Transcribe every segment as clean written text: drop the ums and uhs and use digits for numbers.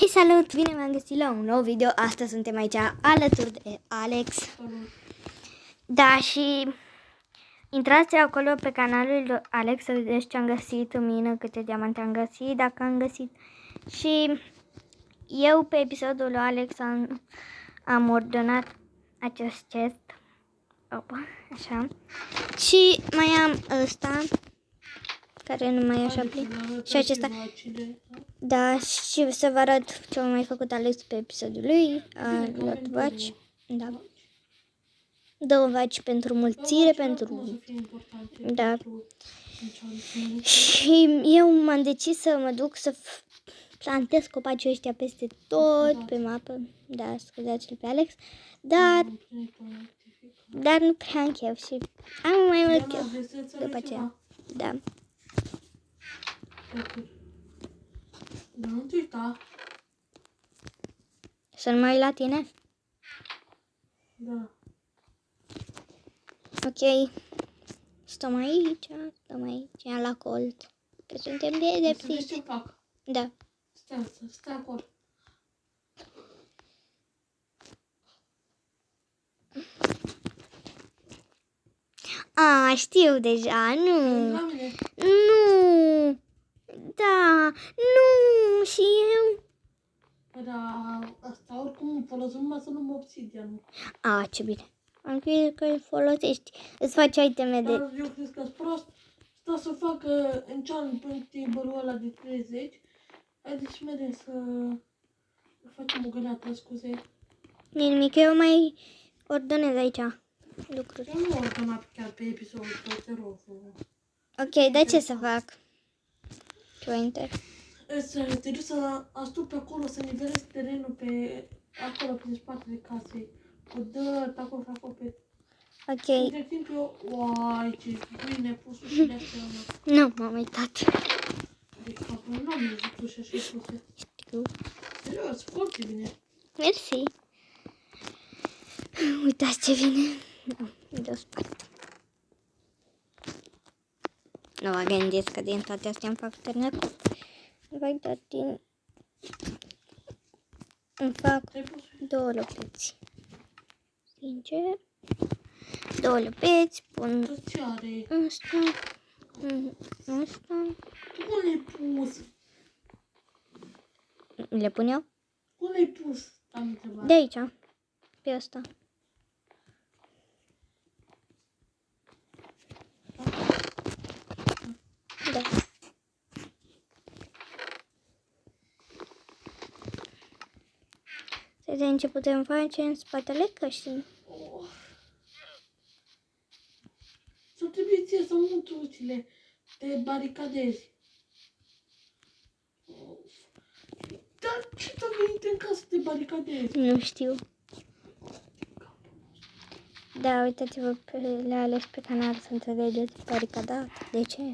Hei, salut! Bine m-am găsit la un nou video. Astăzi suntem aici alături de Alex. Da, și intrați acolo pe canalul lui Alex să vedeți ce am găsit în mine, câte diamante am găsit, dacă am găsit. Și eu pe episodul lui Alex am ordonat acest chest. Opa, așa. Și mai am ăsta, care nu mai e așa plin. Și acesta. Da, și să vă arăt ce am mai făcut Alex pe episodul lui. A luat vaci. Da. 2 vaci pentru mulțire, pentru... Da. Și eu m-am decis să mă duc să plantez copacii ăștia peste tot pe mapă. Da, scuzați-l pe Alex. Dar nu prea am chef și am mai mult chef după aceea. Da. Da, nu te uita. Să-l mai la tine? Da. Ok. Stăm aici, la colt. Că suntem pedepsiți. Ce fac? Da. Stai acolo. A, știu deja, nu. La mine. Nu. Da, nu, și eu. Dar asta oricum folosim numai să nu-mi obsidianul. A, ce bine. Am crezut că îl folosești. Îți faci iteme de... Dar eu cred că-s prost. Stau să fac enchantment table-ul ăla de 30. Haideți și mereu să facem o găleată, scuze. Nimic, eu mai ordonez aici lucruri. Eu nu am ordonat chiar pe episodul ăsta, te rog. Ok, dar ce să fac? Jointer. Te duci să astupi acolo, să nivelezi terenul pe acolo, pe spatele casei. Cu dărt acolo și acolo pe... Ok. Între timp eu... Uai, ce bine pus și de astea, mă. Nu, m-am uitat. De capul, nu am văzut ușa și puse. Știu. Serios, foarte bine. Mersi. Uitați ce vine. De spart. Nu mă gândesc că din toate astea îmi fac târnăcut. Îmi fac 2 lopeți. Sincer. 2 lopeți. Pun Ce are? ăsta. Ăsta. Cum le-ai pus? Le pun eu? Cum le-ai pus? Am întrebat. De aici. Pe ăsta. Da. Să vedem ce putem face în spatele căștii. Oh. Să trebuie ție să muți ușile. Te baricadezi. Oh. Dar ce te-a venit în casă să te baricadezi? Nu știu. Da, uitați-vă le ales pe canal să înțelegeți baricadat. De ce?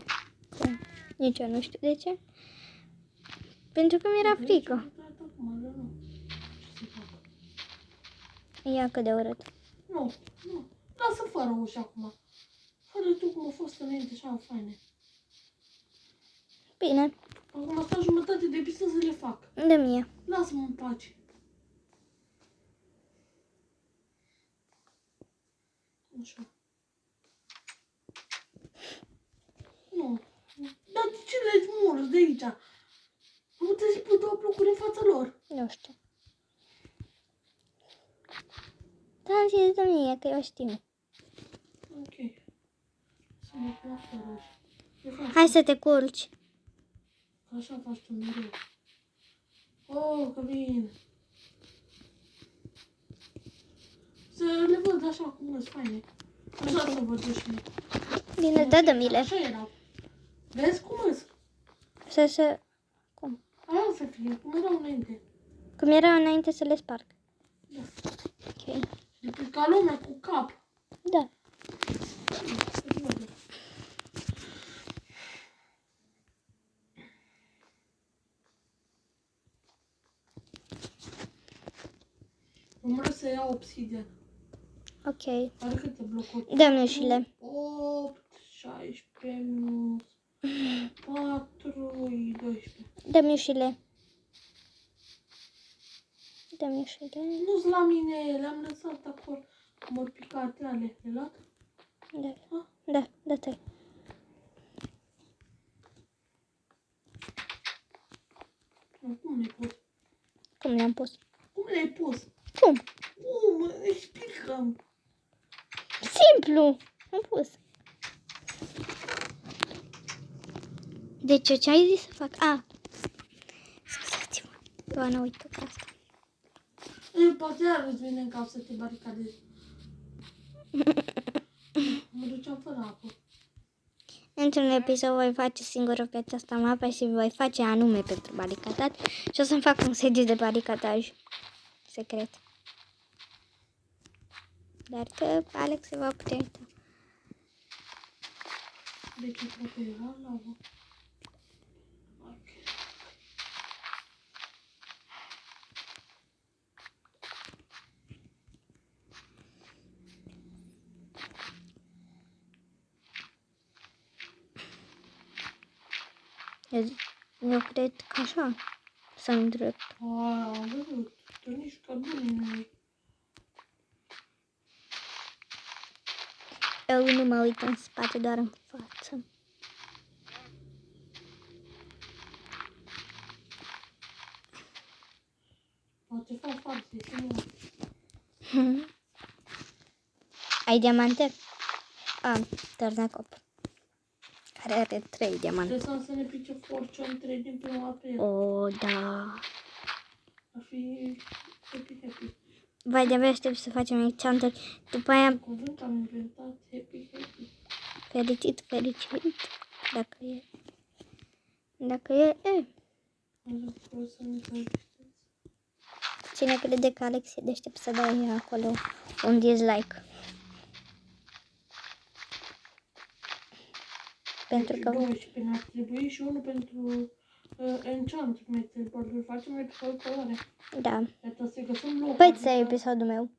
Cum? Nici eu nu știu de ce. Pentru că mi-era frică. Ia cât de urât. Nu. Lasă fără ușa acum. Fără tu cum a fost înainte, așa faine. Bine. Acum stau jumătate de pisă să le fac. Dă mie. Lasă-mă în pace. Așa. Nu. Dar de ce le-ai smulă de aici? Nu puteți să pui 2 blocuri în fața lor. Nu știu. Da, am zis dă mie, că eu știu. Ok. Să mă pun fără ușa. Hai să te culci. Așa faci tu mereu. Oh, că bine. Să le văd așa cum îți faine. Așa să văd ușile. Bine, dă-mi-le. Așa erau. Vezi cum îți? Să... Cum? Aia să fie, cum erau înainte. Cum era înainte să le sparg. Da. Ok. De pe ca lumea cu cap. Da. Rămâne să iau obsidian. Ok. Are câte blocuri? Dă-mi ușile. 8, 16, minus 4, 12. Dă-mi ușile. dă-mi și de... Nu-s la mine, le-am lăsat acolo. Mor picate ale, le luat? Da, Ha? da, dă-te. Nu, cum le-ai pus? Cum le-am pus? Cum le-ai pus? Cum? Cum? Explică-mi. Simplu! Am pus. Deci ce ai zis să fac? Scuzați-mă. Ioana, uite că asta. Poate iar îți vine în cap să te baricadezi. Mă duceam fără apă. Într-un episod voi face singură pe această mapă și voi face anume pentru baricadat și o să-mi fac un sediu de baricadaj secret. Dar că Alex se va putea uita. Deci cred că era lavă. Ok. Eu cred că așa să îndrept. Am văzut. Că nici cărbunii nu e. Eu nu mă uit în spate, doar în față. Poate fac față, singur. Ai diamante? Târnacop. Care are 3 diamante. Trebuie să ne pice Fortune 3 din prima aprilie. Da. Ar fi happy. Vai, de-abia aștept să facem enchantări. După aia, Cuvânt am inventat happy. fericit. Dacă e. Vreau să ne fericiți. Cine crede că Alex e deștept să dai acolo un dislike. Pentru Deci că 12 ne-ar trebui și unul pentru enchant metal. Îl facem episod coloare. da. Iată să găsim locul. Păi, ăsta e episodul meu.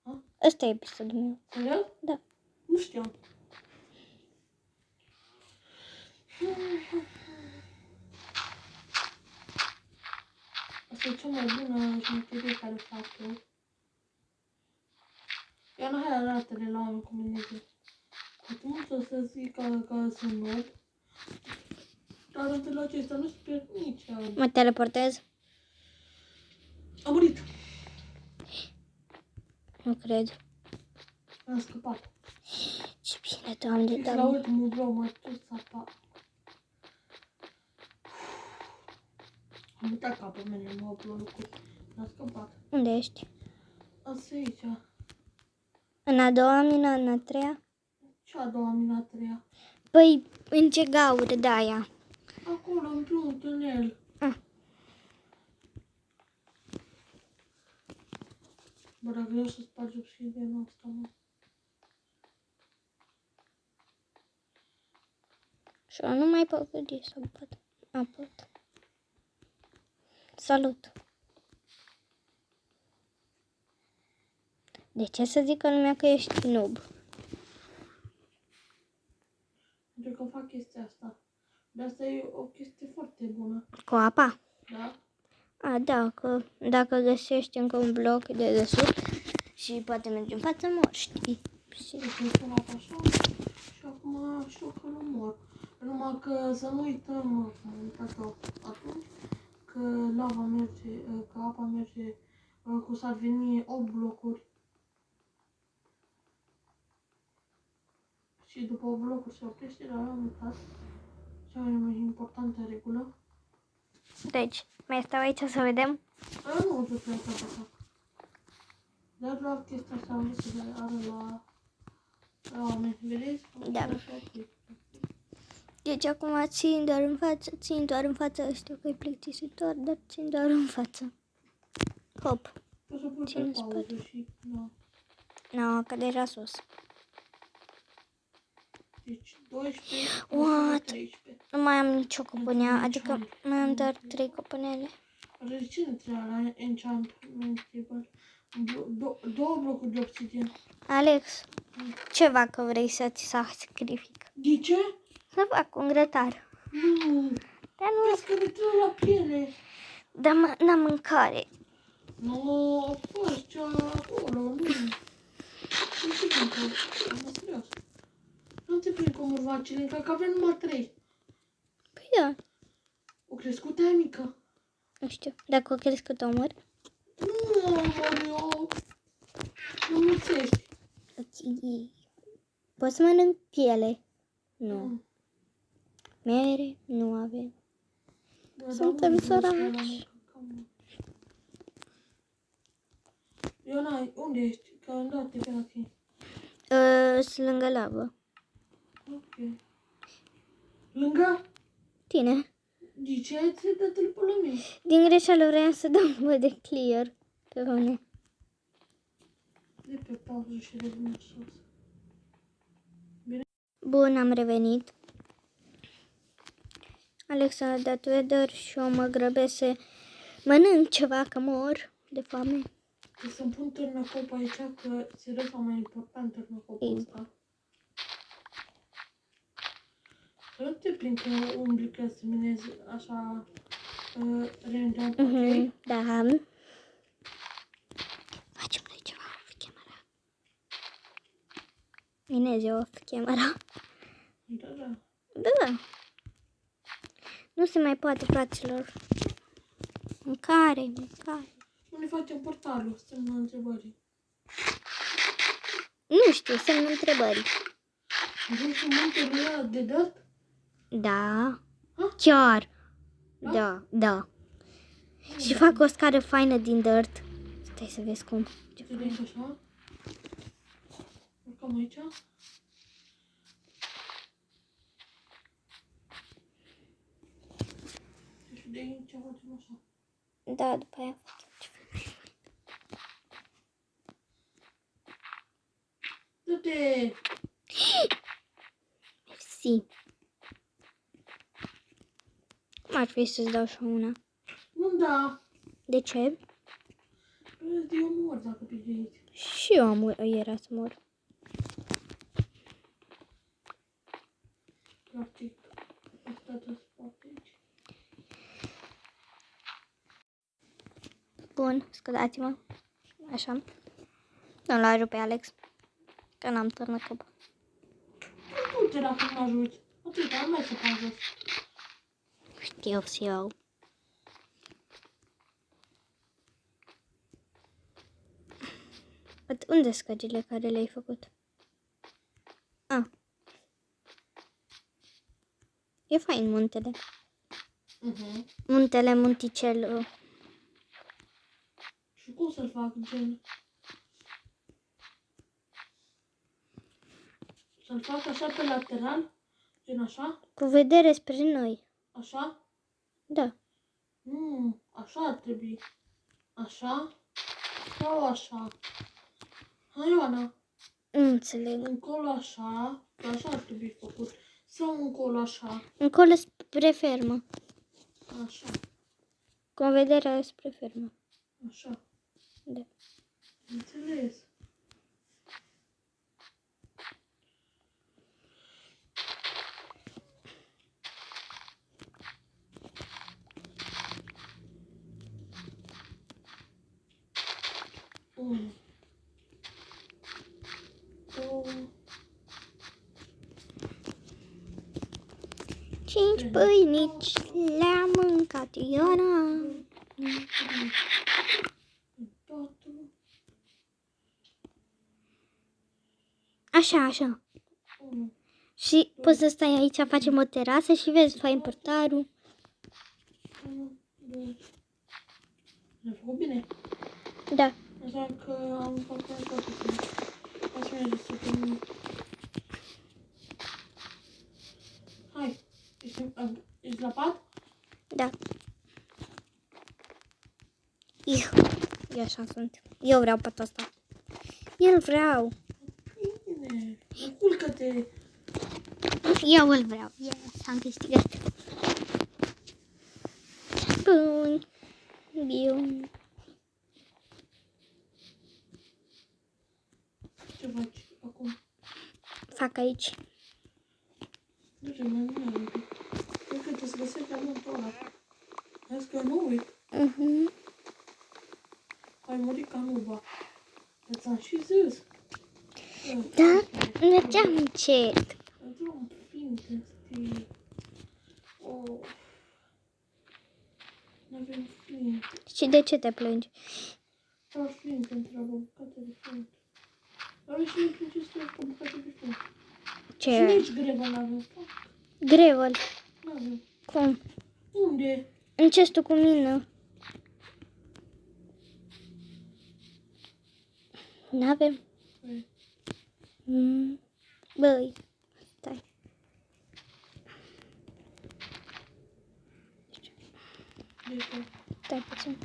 Ha? Ăsta e episodul meu. Serios? Da. Nu știam. Asta e cea mai bună șmecherie care fac eu. Iar hai arată-le la oameni cum e nege. Atunci o să zic că sunt noob. Dar în felul acesta nu sper nici. Mă teleportez? Am murit. Nu cred. Am scăpat. Ce bine, Doamne, Și la Doamne. ultimul bloc m-a dus apa. Am uitat capul meu, nu au blocuri. Am scăpat. Unde ești? Asta e aici. În a doua mină, în a treia? Ce a doua mina, a treia? Păi, în ce gaură de aia? Acolo, într-un tunel. Bă, dar greu să spargi obsidianul asta, mă. Și eu nu mai pot gândi să pot. Pot. Salut. De ce să zică lumea că ești noob? Pentru că fac chestia asta. De asta e o chestie foarte bună. Cu apa? Da? Dacă găsești încă un bloc de desubt și poate mergi în față, mor, știi? Și Deci îmi pun apa așa și acum știu că nu mor. Numai că să nu uităm, am uitat-o atunci, că lava merge, că apa merge cu s-ar veni 8 blocuri. Și după 8 blocuri se oprește, dar am uitat. Cea mai importantă regulă. deci, mai stau aici să vedem? Nu știu ce asta. Dar doar chestia asta am vrut să le arăt la oameni. Vedeți? Da. Așa, ok. Deci acum țin doar în față, știu că e plictisitor, dar țin doar în față. Hop. Poți să pui Țin pe în pauză spate. și... Da. No, că deja sus. Deci 12, What? 13. Nu mai am nicio căpânea, Nici adică am. mai am doar 3 căpânele. De ce nu trebuie la enchantment table? Două blocuri de obsidian. Alex, ceva că vrei să ți sacrific. De ce? Să fac un grătar. Nu. Dar nu, Vezi că ne trebuie la piele. dar n-am mâncare. Nu, a fost cea acolo, nu. Nu te prind că... Am serios. Nu te prind cum urva Cilinca, că avem numai 3. Păi da, O crescut aia mică. nu știu. Dacă o crescut omor. Nu, omor, eu... Nu mulțești. Ok. Poți să mănânc piele? Nu. Mm. Mere? Nu avem. Bă, Suntem dar unde săraci. duci la mâncăm? Ioana, unde ești? Că am dat pe la Sunt lângă lavă. Ok. Lângă? Tine? De ce ți-ai dat telefonul meu? Din greșeală vreau să dau un de clear pe mine. De pe pauză și revin sus. Bun, am revenit. Alex a dat weather și eu mă grăbesc să mănânc ceva, că mor de foame. Că să-mi pun târnăcop aici, că serios e mai important târnăcopul ăsta. Să nu te prind că umbli că să minezi așa random, ok? Da. Facem noi ceva off camera. Minezi eu off camera. Da, da. Da. Nu se mai poate, fraților. Mâncare. Unde facem portalul? Semnul întrebării. Nu știu, semnul întrebării. Vrei să munte ăla de dat? Da. Ha? Chiar. Da? Da. Și fac o scară faină din dirt. Stai să vezi cum. Ce faci așa? Urcăm aici? Și de aici facem așa. Da, după aia fac ceva. Du-te! Mersi. Cum ar fi să-ți dau și una? Nu da! De ce? Eu mor dacă pe de aici. Și eu era să mor. Practic, asta de spate aici. Bun, scuzați-mă. Așa. Nu-l ajut pe Alex. Că n-am turnat cap. Du-te dacă mă ajuți. Atâta, nu mai să fac jos. Știu și eu. Unde sunt scările care le-ai făcut? E fain muntele. Muntele, munticelul. Și cum să-l fac, gen? Să-l fac așa pe lateral? Gen așa? Cu vedere spre noi. Așa? Da. Nu, așa ar trebui. Așa? Sau așa? Hai, Ioana. Nu înțeleg. Încolo așa, că așa ar trebui făcut. Sau încolo așa, Încolo spre fermă. așa, Cu vederea spre fermă. așa. Da. Înțeles. Unu. Două. 5 pâinici le-am mâncat Ioana. 4. Așa. 1. Și poți să stai aici, facem o terasă și vezi fain portarul. 1, 2. Le-am făcut bine? Da. Înseamnă că am făcut toate bine. Hai să mergem să primim. Hai. Ești la pat? Da. Eu așa sunt. Eu vreau patul ăsta. Eu îl vreau. Bine. Culcă-te. Eu îl vreau. Yes, am câștigat. Bun. Bun. Ce faci acum? Fac aici. Du-te, mai mână un pic. Cred că trebuie să găsești pământul ăla. Vezi că nu uit. Ai murit ca nuba. Ți-am și zis. Da? Mergeam încet. Drum flinte, știi. Oh. N-avem flinte. Și de ce te plângi? Doar flinte întreabă, bucate de flinte. Avem și nici ce stă cu bucate de flinte. Și Ce? nici greva n-avem. Fuck. Gravel. N-avem. Cum? Unde? În cestul cu mine. N-avem. Păi, Băi, stai. de ce? Stai puțin.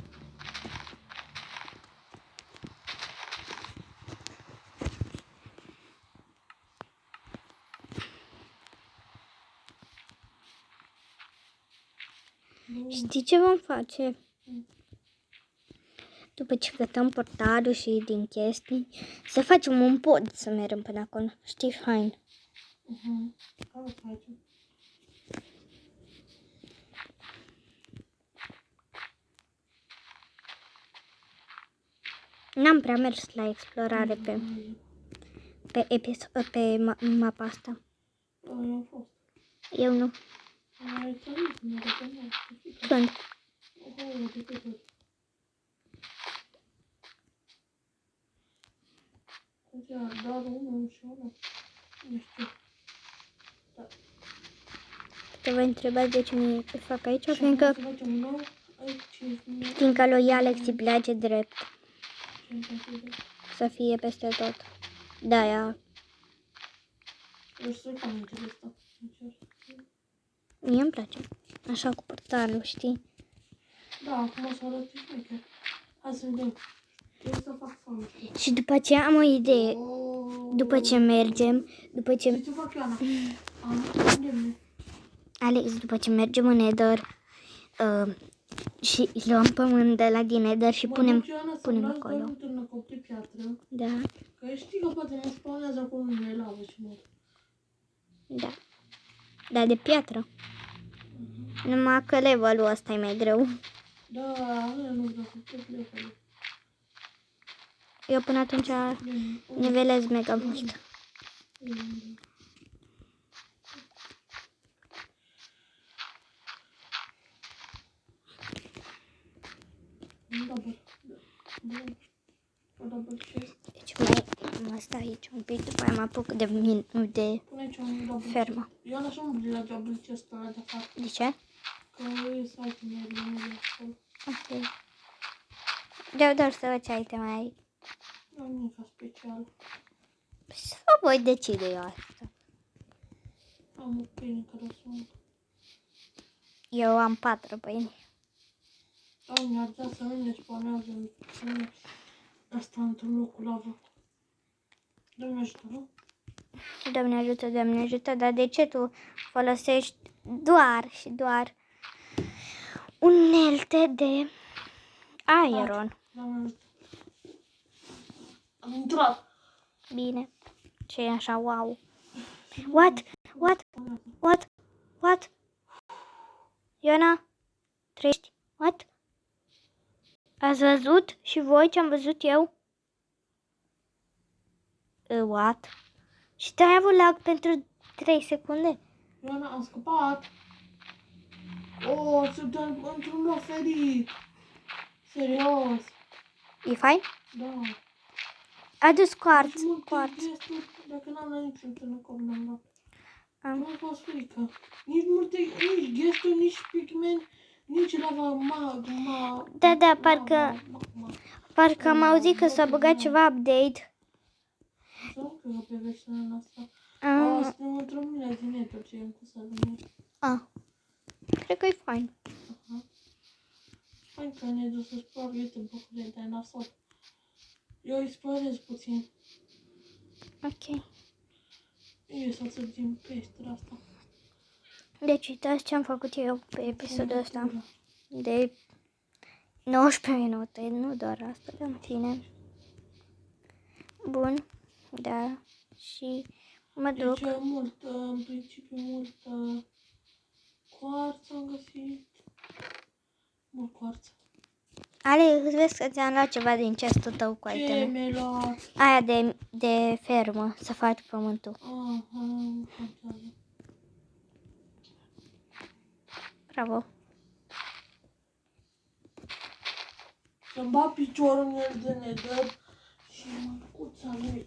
Nu. Știi ce vom face? După ce gătăm portarul și din chestii, să facem un pod să mergem până acolo. Știi, fain. Care facem? N-am prea mers la explorare pe mapa asta. Eu am fost. Eu nu. Ai trăit, nu de nou. Când? Oh, de câte ori? Deci, doar unul și unul. Nu știu. Da. Te voi întreba de ce mi fac aici, Și fiindcă, acum să facem un nou. Aici, fiindcă lui Alex îi place drept ce să fie peste tot. De-aia, eu știu că am înțeles asta. mie îmi place. Așa cu portarul, știi? Da, acum o să arăt șmecher. Hai să vedem. Eu să fac fără. Și după ce am o idee, după ce mergem, după ce... Ce fac Ioana? Am lemne. Alex, după ce mergem în Nether și luăm pământ de la din Nether și punem acolo. Nu târnă copii piatră. Da, Că știi că poate mă spawnează acolo unde e lavă și mor. da. Dar de piatră. Numai că levelul ăsta e mai greu. Da, aia nu vreau să plec level. Eu până atunci nivelez mega mult. Double chest. Deci mai stai aici un pic, după aia mă apuc de Pune aici un double fermă. chest. Eu așa umbli la double chest ăla de fapt. De ce? Că e itemele acolo. Ok. Vreau doar să văd ce item ai. Nu am nimic special. Să voi decide eu asta. Am o pâine care o sunt. Eu am 4 pâini. Doamne, ar vrea să nu ne spawnează în asta într-un loc cu lavă. Doamne ajută, nu? Doamne ajută, dar de ce tu folosești doar și doar unelte de iron? Doamne ajută. Am intrat. Bine. Ce e așa, wow. What? Ioana? Trăiești? What? Ați văzut și voi ce am văzut eu? What? Și te-ai avut lag pentru 3 secunde? Ioana, am scăpat. Oh, sunt într-un loc ferit. Serios. E fain? Da. Adu-ți quartz. Dacă n-am la nici într-un cop, n-am luat. Am. Nu fost frică. Nici ghesturi, nici pigment, nici lava magma. Da, parcă am auzit că s-a băgat ceva update. Să nu cred că pe versiunea asta. Ah. Suntem într-o mine din Nether ce am pus să venim. Cred că e fain. Hai că ne duc să spor, uite bucurile de nasol. Eu îi spărez puțin. Ok. Eu să țăr din peștera asta. Deci uitați ce am făcut eu pe episodul ăsta. De 19 minute, nu doar asta, dar în fine. Bun, da. Și mă duc. Deci în principiu multă quartz am găsit. Mult quartz. Alex, vezi că ți-am luat ceva din chestul tău cu Ce iteme. mi-ai luat? Aia de fermă, să faci pământul. Bravo. Să-mi bat piciorul în el de nedăr și măcuța lui.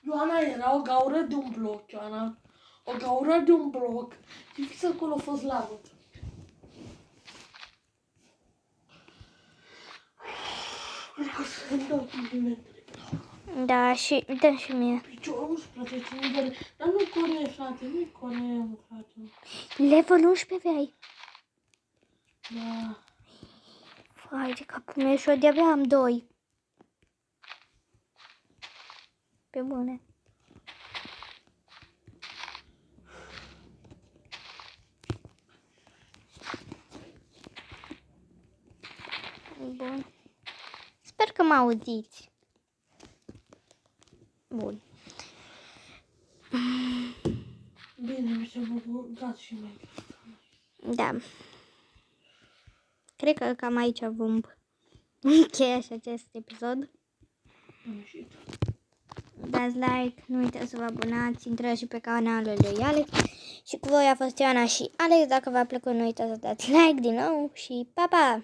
Ioana, era o gaură de un bloc, Ioana. O gaură de un bloc. Și fix acolo a fost lavă. Cred că să-mi dau complimentele. Da, și dă și mie. Piciorul își plătește nivel. Dar nu-i Corea, frate, nu-i Corea, frate. Level 11 aveai. Da. Vai de capul meu, și eu de-abia am 2. Pe bune. Bun. Sper că mă auziți. Bun. Bine, mi s-a băgat și mai. Da. Cred că cam aici vom încheia și acest episod. Am ieșit. Dați like, nu uitați să vă abonați, intrați și pe canalul lui Alex. Și cu voi a fost Ioana și Alex. Dacă v-a plăcut, nu uitați să dați like din nou și pa, pa!